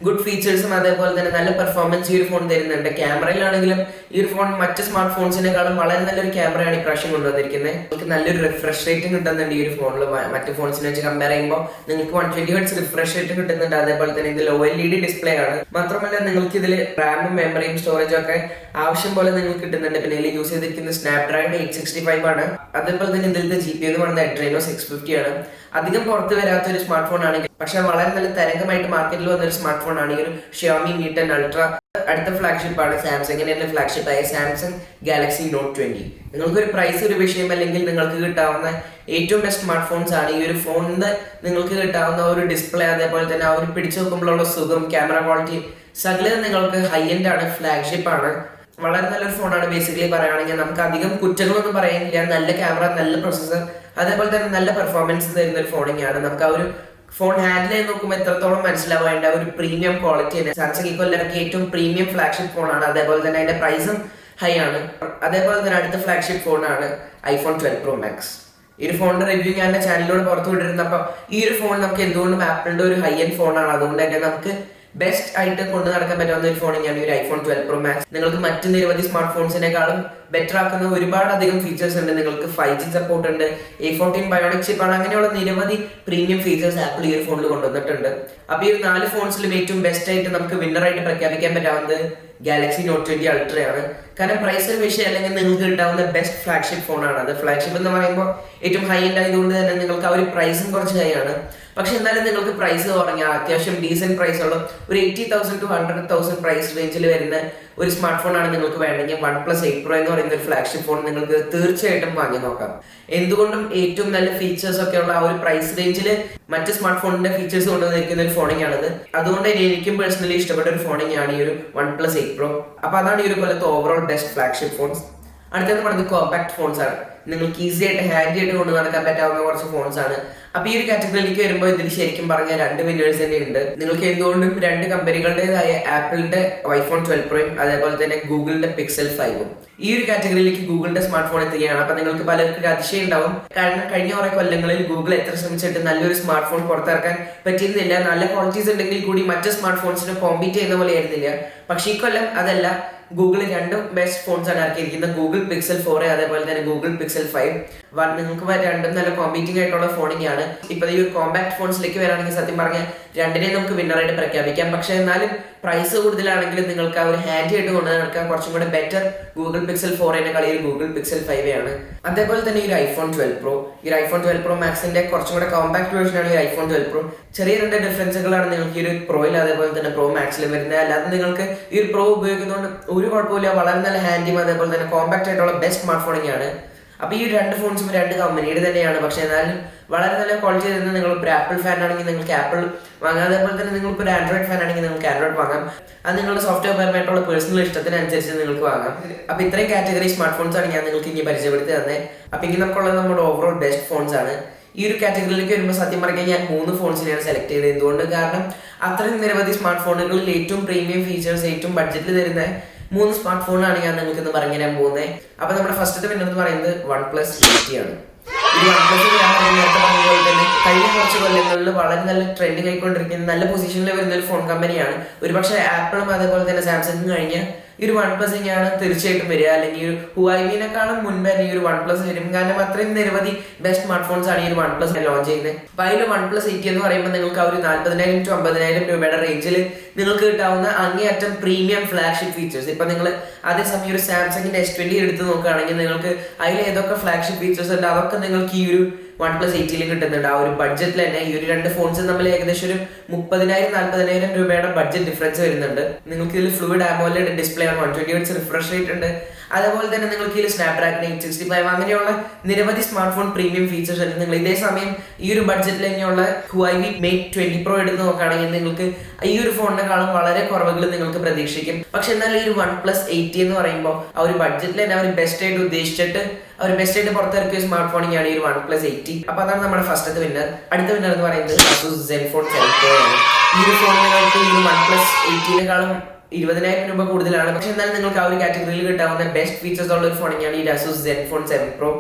ഗുഡ് ഫീച്ചേഴ്സും അതേപോലെ തന്നെ നല്ല പെർഫോമൻസ് ഈ ഒരു ഫോൺ തരുന്നുണ്ട്. ക്യാമറയിലാണെങ്കിലും ഈ ഒരു ഫോൺ മറ്റ് സ്മാർട്ട് ഫോൺസിനെക്കാളും വളരെ നല്ലൊരു ക്യാമറയാണ് ഇപ്രാവശ്യം കൊണ്ടുവന്നിരിക്കുന്നത്. നിങ്ങൾക്ക് നല്ലൊരു റിഫ്രഷ് റേറ്റ് കിട്ടുന്നുണ്ട് ഈ ഒരു ഫോണിൽ. മറ്റ് ഫോൺസിനെ വെച്ച് കമ്പയർ ചെയ്യുമ്പോൾ നിങ്ങൾക്ക് 120 Hz റിഫ്രഷ് റേറ്റ് കിട്ടുന്നുണ്ട്. അതേപോലെ തന്നെ ഇതിൽ OLED ഡിസ്പ്ലേ ആണ്. മാത്രമല്ല നിങ്ങൾക്ക് ഇതിൽ റാമും മെമ്മറിയും സ്റ്റോറേജും ഒക്കെ ആവശ്യം പോലെ നിങ്ങൾക്ക് കിട്ടുന്നുണ്ട്. പിന്നെ ഇതിൽ യൂസ് ചെയ്തിരിക്കുന്ന Snapdragon 865 ആണ്. അതേപോലെ തന്നെ ഇതിലത്തെ GPU എന്ന് പറയുന്നത് Adreno 650 ആണ്. അധികം പുറത്ത് വരാത്ത ഒരു സ്മാർട്ട് ഫോൺ ആണെങ്കിൽ പക്ഷെ വളരെ നല്ല തരംഗമായിട്ട് മാർക്കറ്റിൽ വന്നൊരു സ്മാർട്ട് ഫോൺ ആണ് ഈ ഒരു Xiaomi Mi 10 Ultra. അടുത്ത ഫ്ലാഗ്ഷിപ്പ് ആണ് സാംസങ്ങിന്റെ ഫ്ലാഗ്ഷിപ്പ് ആയ സാംസങ് ഗാലക്സി നോട്ട് 20. നിങ്ങൾക്കൊരു പ്രൈസ് ഒരു വിഷയം അല്ലെങ്കിൽ നിങ്ങൾക്ക് കിട്ടാവുന്ന ഏറ്റവും ബെസ്റ്റ് സ്മാർട്ട് ഫോൺസ് ആണ്. ഈ ഒരു ഫോണിന് നിങ്ങൾക്ക് കിട്ടാവുന്ന ഒരു ഡിസ്പ്ലേ, അതേപോലെ തന്നെ ആ ഒരു പിടിച്ചു നോക്കുമ്പോഴുള്ള സുഖം, ക്യാമറ ക്വാളിറ്റി സകലം നിങ്ങൾക്ക് ഹൈ എൻഡ് ആണ്, ഫ്ലാഗ്ഷിപ്പ് ആണ്. വളരെ നല്ലൊരു ഫോണാണ്. ബേസിക്കലി പറയുകയാണെങ്കിൽ നമുക്ക് അധികം കുറ്റങ്ങളൊന്നും പറയാനില്ല. നല്ല ക്യാമറ, നല്ല പ്രൊസസർ, അതേപോലെ തന്നെ നല്ല പെർഫോമൻസ് തരുന്ന ഒരു ഫോണിങ്ങാണ്. നമുക്ക് ആ ഒരു ഫോൺ ഹാൻഡിൽ ചെയ്ത് നോക്കുമ്പോൾ എത്രത്തോളം മനസ്സിലാവേണ്ട ഒരു പ്രീമിയം ക്വാളിറ്റി തന്നെ. സാംസങ് ഈ കൊല്ലം ഏറ്റവും പ്രീമിയം ഫ്ലാഗ്ഷിപ്പ് ഫോണാണ്. അതേപോലെ തന്നെ അതിന്റെ പ്രൈസും ഹൈ ആണ്. അതേപോലെ തന്നെ അടുത്ത ഫ്ലാഗ്ഷിപ്പ് ഫോണാണ് iPhone 12 Pro Max. ഈ ഒരു ഫോണിന്റെ റിവ്യൂ ഞാൻ എന്റെ ചാനലിലൂടെ പുറത്തു വിട്ടിരുന്നപ്പോൾ ഈ ഒരു ഫോൺ നമുക്ക് എന്തുകൊണ്ടും ആപ്പിളിന്റെ ഒരു ഹൈ എൻഡ് ഫോണാണ്. അതുകൊണ്ട് തന്നെ നമുക്ക് ബെസ്റ്റ് ആയിട്ട് കൊണ്ടു നടക്കാൻ പറ്റാവുന്ന ഒരു ഫോൺ ഞാൻ ഈ ഒരു iPhone 12 Pro Max. നിങ്ങൾക്ക് മറ്റ് നിരവധി സ്മാർട്ട് ഫോൺസിനെക്കാളും ബെറ്റർ ആക്കുന്ന ഒരുപാട് അധികം ഫീച്ചേഴ്സ് ഉണ്ട്. നിങ്ങൾക്ക് 5G സപ്പോർട്ട് ഉണ്ട്, A14 ബയോണിക് ചിപ്പ് ആണ്. അങ്ങനെയുള്ള നിരവധി പ്രീമിയം ഫീച്ചേഴ്സ് ആപ്പിൾ ഈ ഒരു ഫോണിൽ കൊണ്ടുവന്നിട്ടുണ്ട്. അപ്പോൾ ഈ ഒരു 4 ഫോൺസിലും ഏറ്റവും ബെസ്റ്റ് ആയിട്ട് നമുക്ക് വിന്നറായിട്ട് പ്രഖ്യാപിക്കാൻ പറ്റാവുന്നത് ഗാലക്സി നോട്ട് 20 Ultra ആണ്. കാരണം പ്രൈസ് ഒരു വിഷയം അല്ലെങ്കിൽ നിങ്ങൾക്ക് കിട്ടാവുന്ന ബെസ്റ്റ് ഫ്ലാഗ്ഷിപ്പ് ഫോണാണ് അത്. ഫ്ലാഗ്ഷിപ്പ് എന്ന് പറയുമ്പോൾ ഏറ്റവും ഹൈ എൻഡ് ആയതുകൊണ്ട് തന്നെ നിങ്ങൾക്ക് ആ ഒരു പ്രൈസും കുറച്ച് ഹൈ ആണ്. പക്ഷെ എന്നാലും നിങ്ങൾക്ക് പ്രൈസ് കുറഞ്ഞ അത്യാവശ്യം ഡീസെന്റ് പ്രൈസുള്ള ഒരു 80,000 to 100,000 പ്രൈസ് റേഞ്ചിൽ വരുന്ന ഒരു സ്മാർട്ട് ഫോൺ ആണ് നിങ്ങൾക്ക് വേണമെങ്കിൽ OnePlus 8 Pro എന്ന് പറയുന്ന ഒരു ഫ്ലാഗ്ഷിപ്പ് ഫോൺ നിങ്ങൾക്ക് തീർച്ചയായിട്ടും വാങ്ങി നോക്കാം. എന്തുകൊണ്ടും ഏറ്റവും നല്ല ഫീച്ചേഴ്സ് ഒക്കെ ഉള്ള ആ ഒരു പ്രൈസ് റേഞ്ചിൽ മറ്റ് സ്മാർട്ട് ഫോണിന്റെ ഫീച്ചേഴ്സ് കൊണ്ടുവന്നിരിക്കുന്ന ഒരു ഫോണിങ്ങാണിത്. അതുകൊണ്ട് എനിക്കും പേഴ്സണലി ഇഷ്ടപ്പെട്ട ഒരു ഫോണിങ്ങാണ് ഈ ഒരു OnePlus 8 Pro. അപ്പൊ അതാണ് ഈ ഒരു കൊല്ലത്തെ ഓവറോൾ ബെസ്റ്റ് ഫ്ലാഗ്ഷിപ്പ് ഫോൺസ്. അടുത്തെന്ന് പറയുന്നത് കോമ്പാക്ട് ഫോൺസ് ആണ്. നിങ്ങൾക്ക് ഈസി ആയിട്ട് ഹാൻഡി ആയിട്ട് കൊണ്ടു നടക്കാൻ പറ്റാവുന്ന കുറച്ച് ഫോൺസ് ആണ്. അപ്പൊ ഈ ഒരു കാറ്റഗറിയിലേക്ക് വരുമ്പോൾ ഇതിൽ ശരിക്കും പറഞ്ഞാൽ 2 വിന്നേഴ്സ് തന്നെ ഉണ്ട്. നിങ്ങൾക്ക് എന്തുകൊണ്ടും 2 കമ്പനികളുടേതായ ആപ്പിളിന്റെ iPhone 12 Pro അതേപോലെ തന്നെ ഗൂഗിളിന്റെ Pixel 5. ഈ ഒരു കാറ്റഗറിയിലേക്ക് ഗൂഗിളിന്റെ സ്മാർട്ട് ഫോൺ എത്തുകയാണ്. അപ്പൊ നിങ്ങൾക്ക് പലർക്കും അതിശയം ഉണ്ടാവും. കാരണം കഴിഞ്ഞ കുറെ കൊല്ലങ്ങളിൽ ഗൂഗിൾ എത്ര ശ്രമിച്ചിട്ട് നല്ലൊരു സ്മാർട്ട് ഫോൺ പുറത്തിറക്കാൻ പറ്റിയിരുന്നില്ല. നല്ല ക്വാളിറ്റീസ് ഉണ്ടെങ്കിൽ കൂടി മറ്റ് സ്മാർട്ട് ഫോൺസിനെ കോമ്പീറ്റ് ചെയ്യുന്ന പോലെ ആയിരുന്നില്ല. പക്ഷെ ഈ കൊല്ലം അതല്ല. ഗൂഗിൾ 2 ബെസ്റ്റ് ഫോൺസ് ആണ് ഇറക്കിയിരിക്കുന്നത്. ഗൂഗിൾ Pixel 4 അതേപോലെ തന്നെ ഗൂഗിൾ Pixel 5. നിങ്ങൾക്ക് 2 നല്ല കോമ്പീറ്റിംഗ് ആയിട്ടുള്ള ഫോണിംഗ് ആണ്. ഇപ്പൊ ഈ ഒരു കോമ്പാക്ട് ഫോൺസിലേക്ക് വരാണെങ്കിൽ സത്യം പറഞ്ഞാൽ 2നെയും നമുക്ക് വിന്നറായിട്ട് പ്രഖ്യാപിക്കാം. പക്ഷെ എന്നാലും പ്രൈസ് കൂടുതലാണെങ്കിലും നിങ്ങൾക്ക് ആ ഒരു ഹാൻഡി ആയിട്ട് കൊണ്ടു നടക്കാൻ കുറച്ചും കൂടെ ബെറ്റർ ഗൂഗിൾ Pixel 4 ഈ ഗൂഗിൾ Pixel 5 ആണ്. അതേപോലെ തന്നെ ഈ ഒരു iPhone 12 Pro, ഈ iPhone 12 Pro Maxന്റെ കുറച്ചും കൂടെ കോമ്പാക്ട് വേർഷൻ ആണ് ഈ iPhone 12 Pro. ചെറിയ 2 ഡിഫറൻസുകളാണ് നിങ്ങൾക്ക് ഈ ഒരു പ്രോയിൽ അതേപോലെ തന്നെ Pro Maxൽ വരുന്നത്. അല്ലാതെ നിങ്ങൾക്ക് ഈ ഒരു പ്രോ ഉപയോഗിക്കുന്നതുകൊണ്ട് ഒരു കുഴപ്പമില്ല. വളരെ നല്ല ഹാൻഡിയും അതേപോലെ തന്നെ കോമ്പാക്ട് ആയിട്ടുള്ള ബെസ്റ്റ് സ്മാർട്ട് ഫോണിങ്ങാണ്. അപ്പൊ ഈ 2 ഫോൺസും 2 കമ്പനിയുടെ തന്നെയാണ്. പക്ഷെ എന്നാലും വളരെ നല്ല ക്വാളിറ്റി തരുന്നത്. നിങ്ങൾ ഒരു ആപ്പിൾ ഫാൻ ആണെങ്കിൽ നിങ്ങൾക്ക് ആപ്പിൾ വാങ്ങാം. അതേപോലെ തന്നെ നിങ്ങൾക്ക് ഒരു ആൻഡ്രോയിഡ് ഫാൻ ആണെങ്കിൽ നിങ്ങൾക്ക് ആൻഡ്രോയിഡ് വാങ്ങാം. അത് നിങ്ങളുടെ സോഫ്റ്റ്വെയർ പരമായിട്ടുള്ള പേഴ്സണൽ ഇഷ്ടത്തിനനുസരിച്ച് നിങ്ങൾക്ക് വാങ്ങാം. അപ്പൊ ഇത്രയും കാറ്റഗറി സ്മാർട്ട് ഫോൺസ് ആണ് ഞാൻ നിങ്ങൾക്ക് ഇനി പരിചയപ്പെടുത്തി തന്നെ. അപ്പൊ ഇനി നമുക്കുള്ളത് നമ്മുടെ ഓവറോൾ ബെസ്റ്റ് ഫോൺസ് ആണ്. ഈ ഒരു കാറ്റഗറിയിലേക്ക് വരുമ്പോൾ സത്യം പറഞ്ഞാൽ ഞാൻ 3 ഫോൺസിനെയാണ് സെലക്ട് ചെയ്തത്. എന്തുകൊണ്ട്? കാരണം അത്രയും നിരവധി സ്മാർട്ട് ഫോണുകളിൽ ഏറ്റവും പ്രീമിയം ഫീച്ചേഴ്സ് ഏറ്റവും ബഡ്ജറ്റിൽ തരുന്ന 3 സ്മാർട്ട് ഫോണാണ് ഞാൻ നിങ്ങൾക്ക് ഇന്ന് പറഞ്ഞു തരാൻ പോകുന്നത്. അപ്പൊ നമ്മുടെ ഫസ്റ്റത്തെ വിന്നർ എന്ന് പറയുന്നത് OnePlus 8 ആണ്. ഈ ഒരു വൺ പ്ലസ് ഞാൻ നേരത്തെ പറഞ്ഞ പോലെ തന്നെ കഴിഞ്ഞ കുറച്ച് കൊല്ലങ്ങളിൽ വളരെ നല്ല ട്രെൻഡിങ് ആയിക്കൊണ്ടിരിക്കുന്ന നല്ല പൊസിഷനിൽ വരുന്ന ഒരു ഫോൺ കമ്പനിയാണ്. ഒരുപക്ഷെ ആപ്പിളും അതേപോലെ തന്നെ സാംസങ്ങും കഴിഞ്ഞ ഈ ഒരു വൺ പ്ലസ് തന്നെയാണ് തീർച്ചയായിട്ടും വരിക. അല്ലെങ്കിൽ ഒരു ഹുവായിവിനെക്കാളും മുൻപ് തന്നെ ഈ ഒരു വൺ പ്ലസ് വരും. കാരണം അത്രയും നിരവധി ബെസ്റ്റ് സ്മാർട്ട് ഫോൺസ് ആണ് ഈ ഒരു വൺ പ്ലസ് ലോഞ്ച് ചെയ്യുന്നത്. അപ്പൊ അതിൽ വൺ പ്ലസ് 80 എന്ന് പറയുമ്പോൾ നിങ്ങൾക്ക് ആ ഒരു 40,000 to 50,000 രൂപയുടെ റേഞ്ചിൽ നിങ്ങൾക്ക് കിട്ടാവുന്ന അങ്ങേയറ്റം പ്രീമിയം ഫ്ലാഗ്ഷിപ്പ് ഫീച്ചേഴ്സ്. ഇപ്പൊ നിങ്ങൾ അതേസമയം ഒരു സാംസങ്ങിന്റെ S20 എടുത്ത് നോക്കുകയാണെങ്കിൽ നിങ്ങൾക്ക് അതിൽ ഏതൊക്കെ ഫ്ലാഗ്ഷിപ്പ് ഫീച്ചേഴ്സ് ഉണ്ട് അതൊക്കെ നിങ്ങൾക്ക് ഈ ഒരു വൺ പ്ലസ് 80 കിട്ടുന്നുണ്ട്. ആ ഒരു ബഡ്ജറ്റിൽ തന്നെ ഈ ഒരു രണ്ട് ഫോൺസ് തമ്മിൽ ഏകദേശം ഒരു 30,000-40,000 രൂപയുടെ ബഡ്ജറ്റ് ഡിഫറൻസ് വരുന്നുണ്ട്. നിങ്ങൾക്ക് ഇതിൽ ഫ്ലൂയിഡ് ആമോലെഡ് ഡിസ്പ്ലേ ആണ്, 120 Hz റിഫ്രഷ് റേറ്റ് ഉണ്ട്. അതേപോലെ തന്നെ നിങ്ങൾക്ക് ഇതിൽ സ്നാപ്ഡ്രാഗൺ 865 അങ്ങനെയുള്ള നിരവധി സ്മാർട്ട് ഫോൺ പ്രീമിയം ഫീച്ചേഴ്സ് ഉണ്ട്. നിങ്ങൾ ഇതേ സമയം ഈ ഒരു ബഡ്ജറ്റിൽ തന്നെയുള്ള ഹുവാവി മേറ്റ് 20 Pro എടുത്ത് നോക്കുകയാണെങ്കിൽ നിങ്ങൾക്ക് ഈ ഒരു ഫോണിനെക്കാളും വളരെ കുറവുകൾ നിങ്ങൾക്ക് പ്രതീക്ഷിക്കും. പക്ഷെ എന്നാൽ ഈ ഒരു വൺ പ്ലസ് 80 എന്ന് പറയുമ്പോൾ ആ ഒരു ബഡ്ജറ്റിൽ തന്നെ അവർ ബെസ്റ്റ് ആയിട്ട് ഉദ്ദേശിച്ചിട്ട് അവർ ബെസ്റ്റ് ആയിട്ട് പുറത്തിറക്കിയ സ്മാർട്ട് ഫോണിയാണ് ഈ ഒരു വൺ പ്ലസ് 80. അപ്പൊ അതാണ് നമ്മുടെ ഫസ്റ്റത്തെ വിന്നർ. അടുത്ത വിന്നർ എന്ന് പറയുന്നത് Asus ZenFone 7 Pro ആണ്. ഈ ഒരു ഫോൺ നിങ്ങൾക്ക് ഈ ഒരു വൺ പ്ലസ് 80-നെക്കാളും 20,000 രൂപ കൂടുതലാണ്. പക്ഷെ എന്നാലും നിങ്ങൾക്ക് ആ ഒരു കാറ്റഗറിയിൽ കിട്ടാവുന്ന ബെസ്റ്റ് ഫീച്ചേഴ്സ് ഉള്ള ഒരു ഫോണിയാണ് ഈ Asus ZenFone 7 Pro.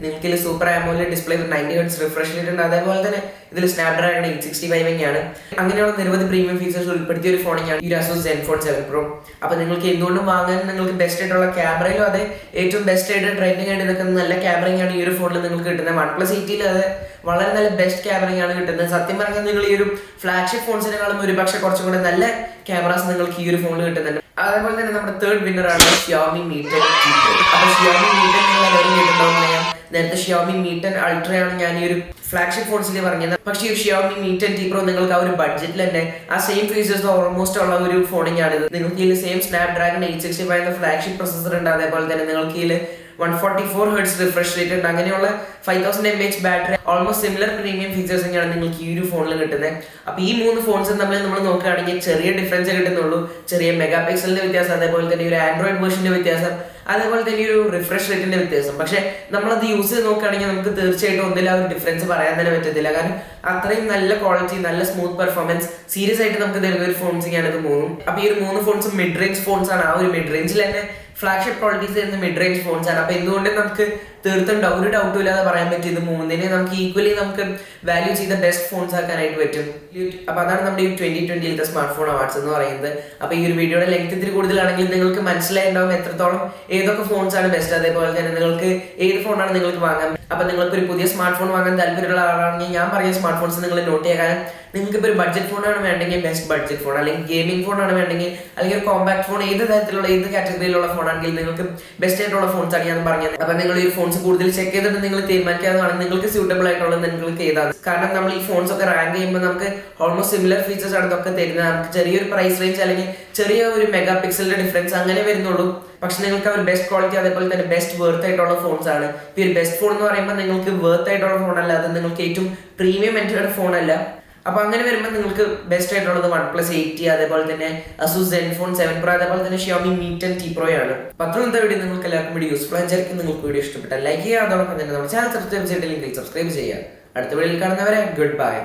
നിങ്ങൾക്ക് ഇതിൽ super AMOLED display 90 Hz refresh rate ഉണ്ട്. അതേപോലെ തന്നെ ഇതിൽ സ്നാപ്ഡ്രാഗൺ 865 തന്നെയാണ്. അങ്ങനെയുള്ള നിരവധി പ്രീമിയം ഫീച്ചേഴ്സ് ഉൾപ്പെടുത്തിയ ഒരു ഫോണിയാണ് ഈ Asus ZenFone 7 Pro. അപ്പൊ നിങ്ങൾക്ക് എന്തുകൊണ്ടും വാങ്ങാൻ നിങ്ങൾക്ക് ബെസ്റ്റ് ആയിട്ടുള്ള ക്യാമറയിലും അതെ ഏറ്റവും ബെസ്റ്റ് ആയിട്ട് ട്രെൻഡിങ് ആയിട്ട് നിൽക്കുന്ന നല്ല ക്യാമറയാണ് ഈ ഒരു ഫോണിൽ നിങ്ങൾക്ക് കിട്ടുന്നത്. വൺ പ്ലസ് 80 അതെ വളരെ നല്ല ബെസ്റ്റ് ക്യാമറയാണ് കിട്ടുന്നത്. സത്യം പറഞ്ഞാൽ നിങ്ങൾ ഈ ഒരു ഫ്ലാഗ്ഷിപ്പ് ഫോൺസിനെക്കാളും ഒരുപക്ഷെ കുറച്ചും കൂടെ നല്ല ക്യാമറാസ് നിങ്ങൾക്ക് ഈ ഒരു ഫോണിൽ കിട്ടുന്നുണ്ട്. അതേപോലെ തന്നെ നമ്മുടെ തേർഡ് വിന്നർ ആണ് Xiaomi Mi 10 T Pro. അപ്പൊ Xiaomi Mi 10 നിങ്ങൾ എല്ലാവരും കേട്ടിട്ടുണ്ടാവും. നേരത്തെ Xiaomi Mi 10 Ultra ആണ് ഞാൻ ഈ ഒരു ഫ്ലാഗ്ഷിപ്പ് ഫോൺസിൽ പറഞ്ഞത്. പക്ഷേ ഈ Xiaomi Mi 10 T Pro നിങ്ങൾക്ക് ആ ഒരു ബഡ്ജറ്റിൽ തന്നെ ആ സെയിം ഫീച്ചേഴ്സ് ഓൾമോസ്റ്റ് ഉള്ള ഒരു ഫോണിങ്ങാണിത്. നിങ്ങൾക്ക് ഇതിൽ സെയിം സ്നാപ്ഡ്രാഗൺ 865 എന്ന ഫ്ലാഗ്ഷിപ്പ് പ്രൊസസർ ഉണ്ട്. അതേപോലെ തന്നെ നിങ്ങൾക്ക് ഇതിൽ 144 Hz റിഫ്രഷ് റേറ്റ് ഉണ്ട്. അങ്ങനെയുള്ള 5000 mAh battery almost similar premium features തന്നെയാണ് നിങ്ങൾക്ക് ഈ ഒരു ഫോണിൽ കിട്ടുന്നത്. അപ്പൊ ഈ മൂന്ന് ഫോൺസും തമ്മിൽ നമ്മൾ നോക്കുകയാണെങ്കിൽ ചെറിയ ഡിഫറൻസ് കിട്ടുന്നുള്ളൂ. ചെറിയ മെഗാ പിക്സലിന്റെ വ്യത്യാസം, അതേപോലെ തന്നെ ഒരു ആൻഡ്രോയിഡ് വേർഷന്റെ വ്യത്യാസം, അതേപോലെ തന്നെ ഒരു റിഫ്രഷ് റേറ്റിന്റെ വ്യത്യാസം. പക്ഷെ നമ്മളത് യൂസ് ചെയ്ത് നോക്കുകയാണെങ്കിൽ നമുക്ക് തീർച്ചയായിട്ടും ഒന്നിലും ആ ഒരു ഡിഫറൻസ് പറയാൻ തന്നെ പറ്റത്തില്ല. കാരണം അത്രയും നല്ല ക്വാളിറ്റി, നല്ല സ്മൂത്ത് പെർഫോമൻസ് സീരിയസ് ആയിട്ട് നമുക്ക് തരുന്ന ഒരു ഫോൺസിങ്ങാണ് ഇത് മൂന്നും. അപ്പൊ ഈ ഒരു മൂന്ന് ഫോൺസും മിഡ് റേഞ്ച് ഫോൺസ് ആണ്. ആ ഒരു മിഡ് റേഞ്ചിൽ തന്നെ ഫ്ലാഗ്ഷിപ്പ് ക്വാളിറ്റീസ് തരുന്ന മിഡ് റേഞ്ച് ഫോൺസ് ആണ്. അപ്പൊ എന്തുകൊണ്ട് നമുക്ക് തീർത്തും ഒരു ഡൗട്ടും ഇല്ലാതെ പറയാൻ പറ്റും ഇത് മൂന്നിനെ നമുക്ക് ഈക്വലി നമുക്ക് വാല്യൂ ചെയ്ത ബെസ്റ്റ് ഫോൺസ് ആക്കാനായിട്ട് പറ്റും. അപ്പൊ അതാണ് നമ്മുടെ ഈ 2020 സ്മാർട്ട് ഫോൺ അവാർഡ്സ് എന്ന് പറയുന്നത്. അപ്പൊ ഈ ഒരു വീഡിയോയുടെ ലെങ്ത് ഇത്തിരി കൂടുതലാണെങ്കിൽ നിങ്ങൾക്ക് മനസ്സിലായിട്ടുണ്ടാവും എത്രത്തോളം ഏതൊക്കെ ഫോൺസ് ആണ് ബെസ്റ്റ്, അതേപോലെ തന്നെ നിങ്ങൾക്ക് ഏത് ഫോണാണ് നിങ്ങൾക്ക് വാങ്ങാൻ. അപ്പൊ നിങ്ങൾക്ക് ഒരു പുതിയ സ്മാർട്ട് ഫോൺ വാങ്ങാൻ താല്പര്യമുള്ള ആളാണെങ്കിൽ ഞാൻ പറയുന്ന സ്മാർട്ട് ഫോൺസ് നിങ്ങൾ നോട്ട് ചെയ്യാൻ. നിങ്ങൾക്ക് ഇപ്പോൾ ഒരു ബഡ്ജറ്റ് ഫോണാണ് വേണ്ടെങ്കിൽ ബെസ്റ്റ് ബഡ്ജറ്റ് ഫോൺ, അല്ലെങ്കിൽ ഗെയിമിംഗ് ഫോണാണ് വേണ്ടെങ്കിൽ, അല്ലെങ്കിൽ ഒരു കോമ്പാക്ട് ഫോൺ, ഏത് തരത്തിലുള്ള ഏത് കാറ്റഗറിയിലുള്ള ഫോണാണെങ്കിൽ നിങ്ങൾക്ക് ബെസ്റ്റ് ആയിട്ടുള്ള ഫോൺസ് ആണ് ഞാൻ പറഞ്ഞത്. അപ്പൊ നിങ്ങൾ ഈ ഫോൺസ് കൂടുതൽ ചെക്ക് ചെയ്തിട്ട് നിങ്ങൾ തീരുമാനിക്കാവുന്നതാണ് നിങ്ങൾക്ക് സ്യൂട്ടബിൾ ആയിട്ടുള്ളത് നിങ്ങൾക്ക് ഏതാണ്. കാരണം നമ്മൾ ഈ ഫോൺസ് ഒക്കെ റാങ്ക് ചെയ്യുമ്പോൾ നമുക്ക് ഓൾമോസ്റ്റ് സിമിലർ ഫീച്ചേഴ്സ് ആണ് ഇതൊക്കെ തരുന്നത്. നമുക്ക് ചെറിയൊരു പ്രൈസ് റേഞ്ച് അല്ലെങ്കിൽ ചെറിയ ഒരു മെഗാ പിക്സലിന്റെ ഡിഫറൻസ് അങ്ങനെ വരുന്നുള്ളൂ. പക്ഷെ നിങ്ങൾക്ക് ഒരു ബെസ്റ്റ് ക്വാളിറ്റി അതേപോലെ തന്നെ ബെസ്റ്റ് വർത്ത് ആയിട്ടുള്ള ഫോൺസ് ആണ്. ഈ ഒരു ബെസ്റ്റ് ഫോൺ എന്ന് പറയുമ്പോൾ നിങ്ങൾക്ക് വർത്ത് ആയിട്ടുള്ള ഫോൺ അല്ല, അത് നിങ്ങൾക്ക് ഏറ്റവും പ്രീമിയം എൻഡ് ഫോൺ അല്ല. അപ്പൊ അങ്ങനെ വരുമ്പോൾ നിങ്ങൾക്ക് ബെസ്റ്റ് ആയിട്ടുള്ളത് വൺ പ്ലസ് 80, അതേപോലെ തന്നെ Asus ZenFone 7 Pro, അതേപോലെ തന്നെ Xiaomi Mi 10 T Pro ആണ്. പത്രത്തെ വീഡിയോ നിങ്ങൾക്ക് എല്ലാവർക്കും വീഡിയോ യൂസ്ഫുൾ ആയിരിക്കും. നിങ്ങൾക്ക് വീഡിയോ ഇഷ്ടപ്പെട്ടാൽ ലൈക്ക് ചെയ്യുക, അതോടൊപ്പം തന്നെ നമ്മുടെ ചാനൽ സബ്സ്ക്രൈബ് ചെയ്തിട്ടില്ലെങ്കിൽ സബ്സ്ക്രൈബ് ചെയ്യുക. അടുത്ത വീഡിയോയിൽ കാണുന്നവരെ ഗുഡ് ബൈ.